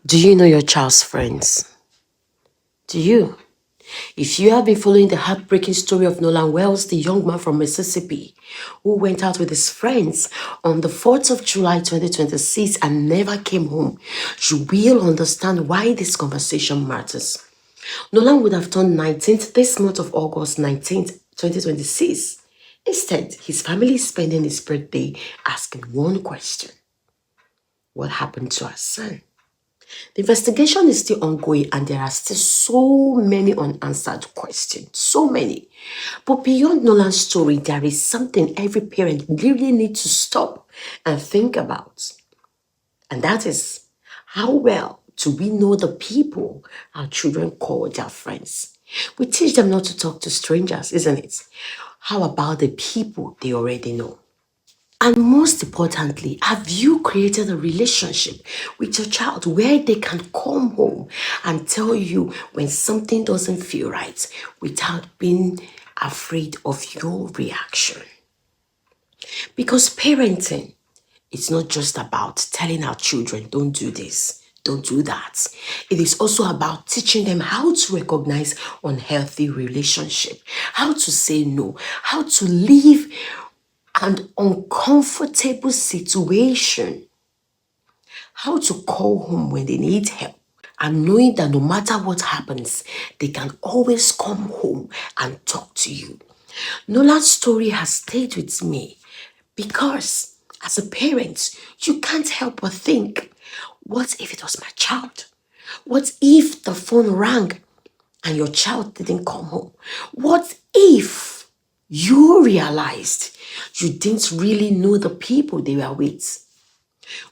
Do you know your child's friends? Do you? If you have been following the heartbreaking story of Nolan Wells, the young man from Mississippi who went out with his friends on the 4th of July 2026 and never came home, you will understand why this conversation matters. Nolan would have turned 19th this month of August 19th, 2026. Instead, his family is spending his birthday asking one question. What happened to our son? The investigation is still ongoing and there are still so many unanswered questions. So many. But beyond Nolan's story, there is something every parent really needs to stop and think about. And that is, how well do we know the people our children call their friends? We teach them not to talk to strangers, isn't it? How about the people they already know? And most importantly, have you created a relationship with your child where they can come home and tell you when something doesn't feel right without being afraid of your reaction? Because parenting is not just about telling our children, don't do this, don't do that. It is also about teaching them how to recognize unhealthy relationship, how to say no, how to live an uncomfortable situation, how to call home when they need help, and knowing that no matter what happens, they can always come home and talk to you. Nola's story has stayed with me because as a parent, you can't help but think, what if it was my child? What if the phone rang and your child didn't come home? What if you realized you didn't really know the people they were with?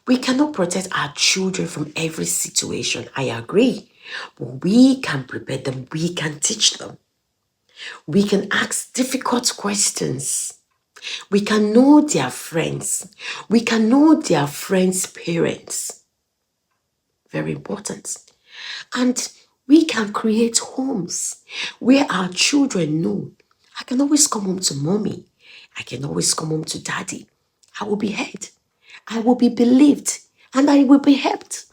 We cannot protect our children from every situation, I agree. But we can prepare them, we can teach them. We can ask difficult questions. We can know their friends. We can know their friends' parents. Very important. And we can create homes where our children know, I can always come home to mommy. I can always come home to daddy. I will be heard. I will be believed. And I will be helped.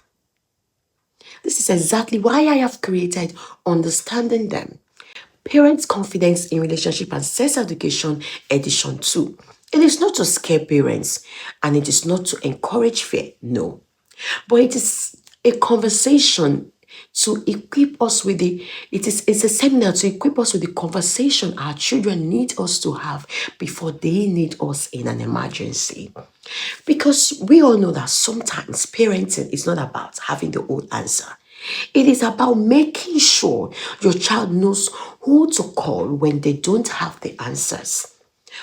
This is exactly why I have created Understanding Them. Parents' Confidence in Relationship and Sex Education Edition 2. It is not to scare parents and it is not to encourage fear, no. But it is a conversation to equip us with it's a seminar to equip us with the conversation our children need us to have before they need us in an emergency. Because we all know that sometimes parenting is not about having the whole answer. It is about making sure your child knows who to call when they don't have the answers.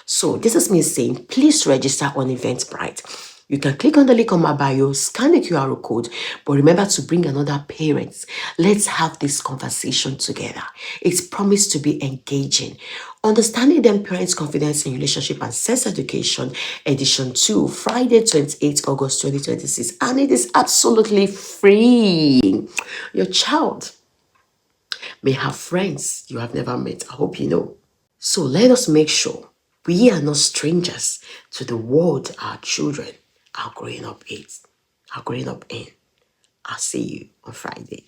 So this is me saying, please register on Eventbrite. You can click on the link on my bio, scan the QR code, but remember to bring another parent. Let's have this conversation together. It's promised to be engaging. Understanding Them Parents' Confidence in Relationship and Sex Education, Edition 2, Friday, 28th August 2026. And it is absolutely free. Your child may have friends you have never met. I hope you know. So let us make sure we are not strangers to the world our children are growing up in. I'll see you on Friday.